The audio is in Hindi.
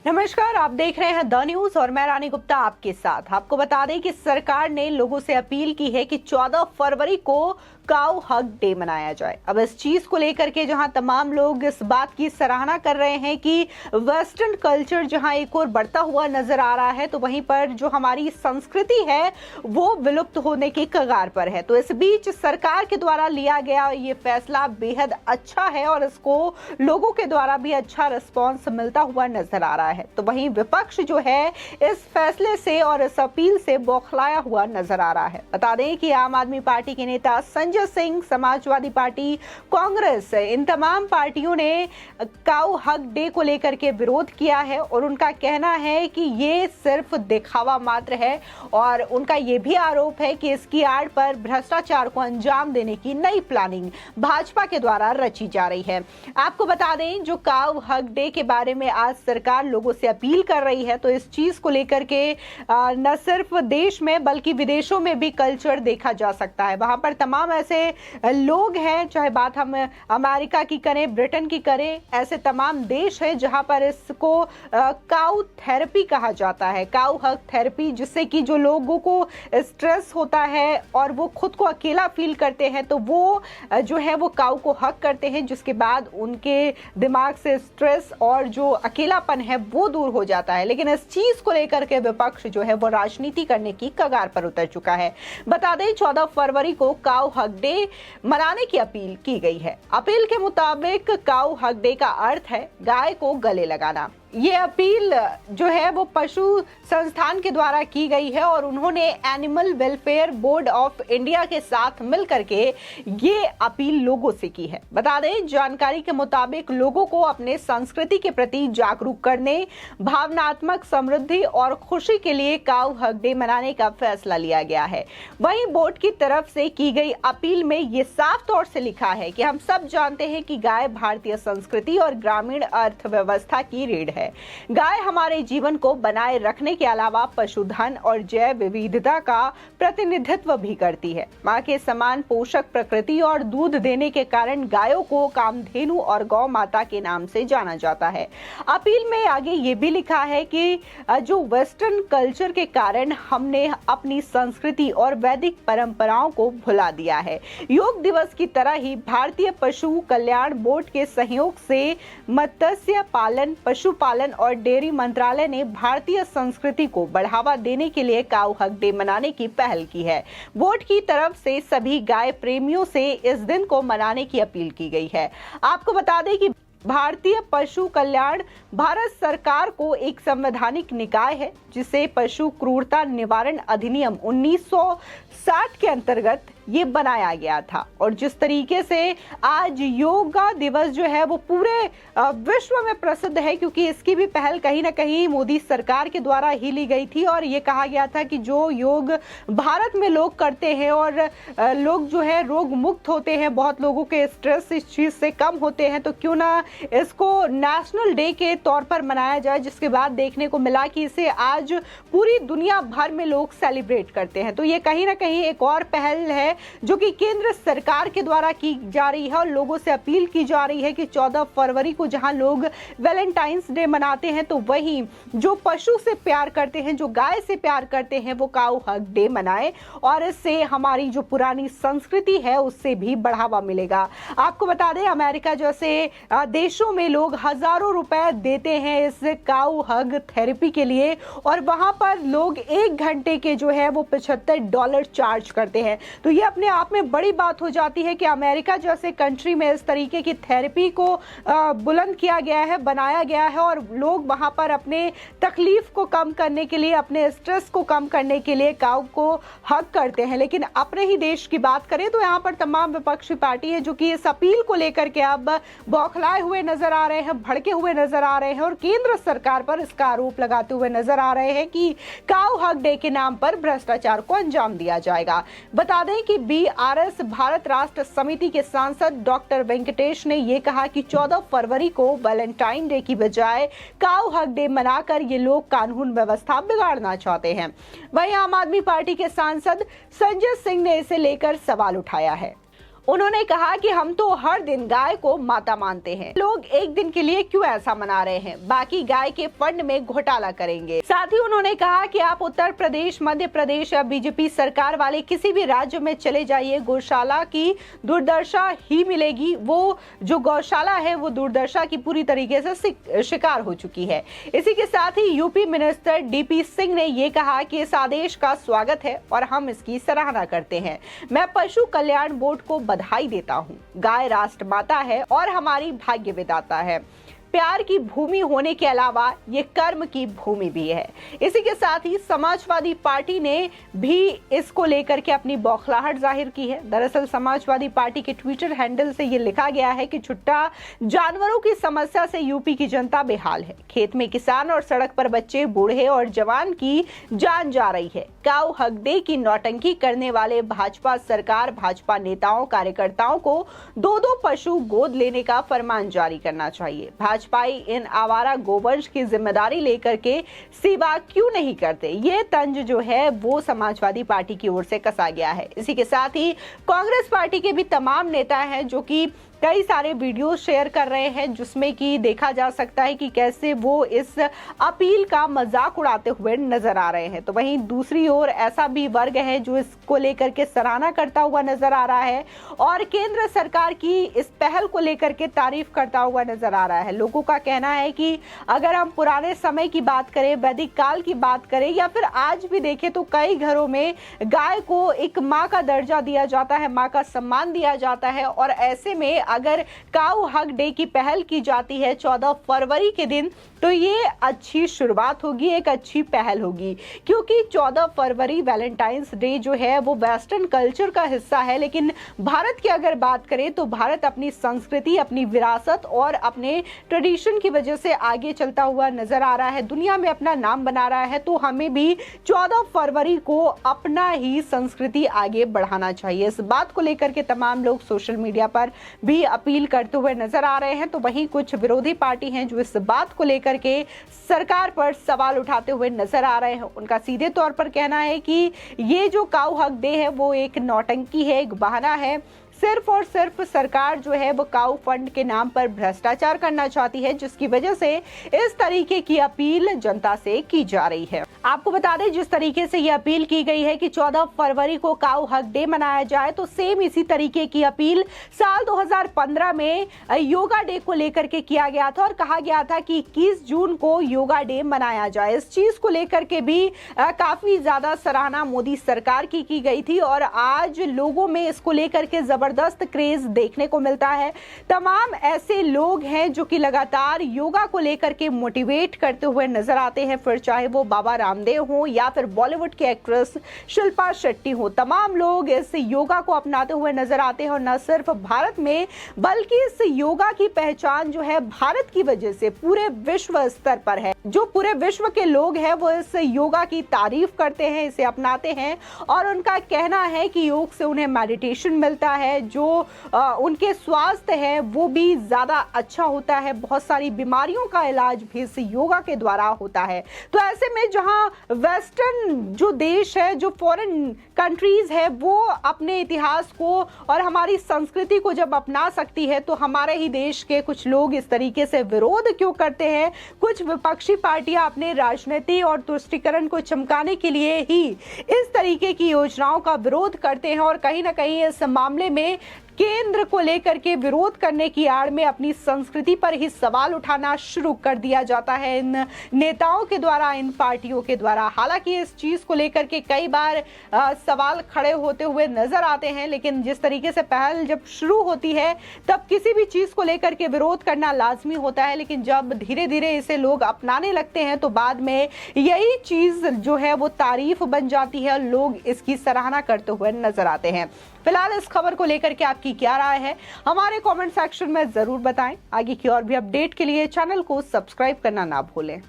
नमस्कार, आप देख रहे हैं द न्यूज और मैं रानी गुप्ता आपके साथ। आपको बता दें कि सरकार ने लोगों से अपील की है कि 14 फरवरी को काऊ हग डे मनाया जाए। अब इस चीज को लेकर के जहां तमाम लोग इस बात की सराहना कर रहे हैं कि वेस्टर्न कल्चर जहां एक और बढ़ता हुआ नजर आ रहा है, तो वहीं पर जो हमारी संस्कृति है वो विलुप्त होने के कगार पर है। तो इस बीच सरकार के द्वारा लिया गया ये फैसला बेहद अच्छा है और इसको लोगों के द्वारा भी अच्छा रिस्पॉन्स मिलता हुआ नजर आ रहा है। तो वहीं विपक्ष जो है इस फैसले से और इस अपील से बौखलाया हुआ नजर आ रहा है। बता दें कि आम आदमी पार्टी के नेता संजय सिंह, समाजवादी पार्टी, कांग्रेस, इन तमाम पार्टियों ने काऊ हग डे को लेकर के विरोध किया है और उनका कहना है कि ये सिर्फ दिखावा मात्र है और उनका ये भी आरोप है कि इसकी आड़ पर भ्रष्टाचार को अंजाम देने की नई प्लानिंग भाजपा के द्वारा रची जा रही है। आपको बता दें, जो काऊ हग डे के बारे में आज सरकार लोगों से अपील कर रही है, तो इस चीज को लेकर के न सिर्फ देश में बल्कि विदेशों में भी कल्चर देखा जा सकता है। वहां पर तमाम ऐसे लोग हैं, चाहे बात हम अमेरिका की करें, ब्रिटेन की करें, ऐसे तमाम देश है जहां पर इसको काऊ थेरेपी कहा जाता है, काऊ हग थेरेपी, जिससे कि जो लोगों को स्ट्रेस होता है और वो खुद को अकेला फील करते हैं तो वो जो है वो काऊ को हग करते हैं, जिसके बाद उनके दिमाग से स्ट्रेस और जो अकेलापन है वो दूर हो जाता है। लेकिन इस चीज को लेकर के विपक्ष जो है वो राजनीति करने की कगार पर उतर चुका है। बता दें, 14 फरवरी को काऊ हग डे मनाने की अपील की गई है। अपील के मुताबिक काऊ हग डे का अर्थ है गाय को गले लगाना। ये अपील जो है वो पशु संस्थान के द्वारा की गई है और उन्होंने animal welfare board of India के साथ मिलकर के ये अपील लोगों से की है। बता दें, जानकारी के मुताबिक लोगों को अपने संस्कृति के प्रति जागरूक करने, भावनात्मक समृद्धि और खुशी के लिए काऊ हग डे मनाने का फैसला लिया गया है। वहीं बोर्ड की तरफ से की गई अपील में ये साफ तौर से लिखा है कि हम सब जानते हैं कि गाय भारतीय संस्कृति और ग्रामीण अर्थव्यवस्था की रीढ़ है। गाय हमारे जीवन को बनाए रखने के अलावा पशुधन और जैव विविधता का प्रतिनिधित्व भी करती है। मां के समान पोषक प्रकृति और दूध देने के कारण गायों को कामधेनु और गौ माता के नाम से जाना जाता है। अपील में आगे ये भी लिखा है कि जो वेस्टर्न कल्चर के कारण हमने अपनी संस्कृति और वैदिक परंपराओं को भुला दिया है। योग दिवस की तरह ही भारतीय पशु कल्याण बोर्ड के सहयोग से मत्स्य पालन, पशुपालन और डेयरी मंत्रालय ने भारतीय संस्कृति को बढ़ावा देने के लिए काऊ हग डे मनाने की पहल की है। बोर्ड की तरफ से सभी गाय प्रेमियों से इस दिन को मनाने की अपील की गई है। आपको बता दें कि भारतीय पशु कल्याण भारत सरकार को एक संवैधानिक निकाय है, जिसे पशु क्रूरता निवारण अधिनियम 1960 के अंतर्गत ये बनाया गया था। और जिस तरीके से आज योगा दिवस जो है वो पूरे विश्व में प्रसिद्ध है, क्योंकि इसकी भी पहल कहीं ना कहीं मोदी सरकार के द्वारा ही ली गई थी और ये कहा गया था कि जो योग भारत में लोग करते हैं और लोग जो है रोग मुक्त होते हैं, बहुत लोगों के स्ट्रेस इस चीज से कम होते हैं, तो क्यों ना इसको नेशनल डे के तौर पर मनाया जाए। जिसके बाद देखने को मिला कि इसे आज पूरी दुनिया भर में लोग सेलिब्रेट करते हैं। तो ये कहीं ना कहीं एक और पहल है जो कि केंद्र सरकार के द्वारा की जा रही है और लोगों से अपील की जा रही है कि 14 फरवरी को जहां लोग वैलेंटाइंस डे मनाते हैं, तो वहीं जो पशु से प्यार करते हैं, जो गाय से प्यार करते हैं, वो काऊ हग डे मनाएं और इससे हमारी जो पुरानी संस्कृति है उससे भी बढ़ावा मिलेगा। आपको बता दें, अमेरिका जैसे देशों में लोग हजारों रुपए देते हैं इस काऊ हग थेरेपी के लिए और वहां पर लोग 1 घंटे के जो है वो $75 चार्ज करते हैं। तो ये अपने आप में बड़ी बात हो जाती है कि अमेरिका जैसे कंट्री में इस तरीके की थेरेपी को बुलंद किया गया है, बनाया गया है और लोग वहां पर अपने तकलीफ को कम करने के लिए, अपने स्ट्रेस को कम करने के लिए काऊ को हग करते हैं। लेकिन अपने ही देश की बात करें तो यहाँ पर तमाम विपक्षी पार्टी है जो कि इस अपील को लेकर के अब बौखलाए हुए नजर आ रहे हैं, भड़के हुए नजर आ रहे हैं और केंद्र सरकार पर इसका आरोप लगाते हुए नजर आ रहे हैं कि काऊ हग डे के नाम पर भ्रष्टाचार को अंजाम दिया जाएगा। बता दें कि बीआरएस भारत राष्ट्र समिति के सांसद डॉक्टर वेंकटेश ने यह कहा कि 14 फरवरी को वैलेंटाइन डे की बजाय काऊ हग डे मनाकर ये लोग कानून व्यवस्था बिगाड़ना चाहते हैं। वहीं आम आदमी पार्टी के सांसद संजय सिंह ने इसे लेकर सवाल उठाया है। उन्होंने कहा कि हम तो हर दिन गाय को माता मानते हैं, लोग एक दिन के लिए क्यों ऐसा मना रहे हैं, बाकी गाय के फंड में घोटाला करेंगे। साथ ही उन्होंने कहा कि आप उत्तर प्रदेश, मध्य प्रदेश या बीजेपी सरकार वाले किसी भी राज्य में चले जाइए, गौशाला की दुर्दशा ही मिलेगी। वो जो गौशाला है वो दुर्दशा की पूरी तरीके से शिकार हो चुकी है। इसी के साथ ही यूपी मिनिस्टर डीपी सिंह ने ये कहा कि इस आदेश का स्वागत है और हम इसकी सराहना करते हैं। मैं पशु कल्याण बोर्ड को बधाई देता हूं। गाय राष्ट्र माता है और हमारी भाग्य विधाता है। प्यार की भूमि होने के अलावा ये कर्म की भूमि भी है। इसी के साथ ही समाजवादी पार्टी ने भी इसको लेकर के अपनी बौखलाहट जाहिर की है। दरअसल समाजवादी पार्टी के ट्विटर हैंडल से ये लिखा गया है कि छुट्टा जानवरों की समस्या से यूपी की जनता बेहाल है। खेत में किसान और सड़क पर बच्चे, बूढ़े और जवान की जान जा रही है। काऊ हक डे की नौटंकी करने वाले भाजपा सरकार, भाजपा नेताओं, कार्यकर्ताओं को दो पशु गोद लेने का फरमान जारी करना चाहिए। भाजपाई इन आवारा गोवंश की जिम्मेदारी लेकर के सेवा क्यों नहीं करते? ये तंज जो है वो समाजवादी पार्टी की ओर से कसा गया है। इसी के साथ ही कांग्रेस पार्टी के भी तमाम नेता हैं जो कि कई सारे वीडियो शेयर कर रहे हैं, जिसमें कि देखा जा सकता है कि कैसे वो इस अपील का मजाक उड़ाते हुए नजर आ रहे हैं। तो वहीं दूसरी ओर ऐसा भी वर्ग है जो इसको लेकर के सराहना करता हुआ नजर आ रहा है और केंद्र सरकार की इस पहल को लेकर के तारीफ करता हुआ नजर आ रहा है। लोगों का कहना है कि अगर हम पुराने समय की बात करें, वैदिक काल की बात करें या फिर आज भी देखें तो कई घरों में गाय को एक माँ का दर्जा दिया जाता है, माँ का सम्मान दिया जाता है। और ऐसे में अगर काऊ हक डे की पहल की जाती है 14 फरवरी के दिन, तो ये अच्छी शुरुआत होगी, एक अच्छी पहल होगी। क्योंकि 14 फरवरी वैलेंटाइंस डे जो है वो वेस्टर्न कल्चर का हिस्सा है, लेकिन भारत की अगर बात करें तो भारत अपनी संस्कृति, अपनी विरासत और अपने ट्रेडिशन की वजह से आगे चलता हुआ नजर आ रहा है, दुनिया में अपना नाम बना रहा है। तो हमें भी 14 फरवरी को अपना ही संस्कृति आगे बढ़ाना चाहिए। इस बात को लेकर के तमाम लोग सोशल मीडिया पर भी अपील करते हुए नजर आ रहे हैं। तो वहीं कुछ विरोधी पार्टी हैं जो इस बात को लेकर के सरकार पर सवाल उठाते हुए नजर आ रहे हैं। उनका सीधे तौर पर कहना है कि ये जो काऊ हक डे है वो एक नौटंकी है, एक बहाना है। सिर्फ और सिर्फ सरकार जो है वो काऊ फंड के नाम पर भ्रष्टाचार करना चाहती है, जिसकी वजह से इस तरीके की अपील जनता से की जा रही है। आपको बता दें, जिस तरीके से ये अपील की गई है कि 14 फरवरी को काऊ हक डे मनाया जाए, तो सेम इसी तरीके की अपील साल 2015 में योगा डे को लेकर के किया गया था और कहा गया था कि 21 जून को योगा डे मनाया जाए। इस चीज को लेकर के भी काफी ज्यादा सराहना मोदी सरकार की गई थी और आज लोगों में इसको लेकर के जबरदस्त क्रेज देखने को मिलता है। तमाम ऐसे लोग हैं जो कि लगातार योगा को लेकर के मोटिवेट करते हुए नजर आते हैं, फिर चाहे वो बाबा रामदेव हो या फिर बॉलीवुड की एक्ट्रेस शिल्पा शेट्टी हो। तमाम लोग इस योगा को अपनाते हुए नजर आते हैं और न सिर्फ भारत में बल्कि इस योगा की पहचान जो है भारत की वजह से पूरे विश्व स्तर पर है। जो पूरे विश्व के लोग हैं वो इस योगा की तारीफ करते हैं, इसे अपनाते हैं और उनका कहना है कि योग से उन्हें मेडिटेशन मिलता है, जो उनके स्वास्थ्य है वो भी ज्यादा अच्छा होता है। बहुत सारी बीमारियों का इलाज भी इस योगा के द्वारा होता है। तो ऐसे में जहां वेस्टर्न जो देश है, जो फॉरेन कंट्रीज है, वो अपने इतिहास को और हमारी संस्कृति को जब अपना सकती है, तो हमारे ही देश के कुछ लोग इस तरीके से विरोध क्यों करते हैं? कुछ विपक्षी पार्टियां अपने राजनीति और तुष्टीकरण को चमकाने के लिए ही इस तरीके की योजनाओं का विरोध करते हैं और कहीं ना कहीं इस मामले में केंद्र को लेकर के विरोध करने की आड़ में अपनी संस्कृति पर ही सवाल उठाना शुरू कर दिया जाता है इन नेताओं के द्वारा, इन पार्टियों के द्वारा। हालांकि इस चीज को लेकर के कई बार सवाल खड़े होते हुए नजर आते हैं, लेकिन जिस तरीके से पहल जब शुरू होती है तब किसी भी चीज को लेकर के विरोध करना लाजमी होता है, लेकिन जब धीरे धीरे इसे लोग अपनाने लगते हैं तो बाद में यही चीज जो है वो तारीफ बन जाती है और लोग इसकी सराहना करते हुए नजर आते हैं। फिलहाल इस खबर को लेकर के आपकी क्या राय है, हमारे कमेंट सेक्शन में जरूर बताएं। आगे की और भी अपडेट के लिए चैनल को सब्सक्राइब करना ना भूलें।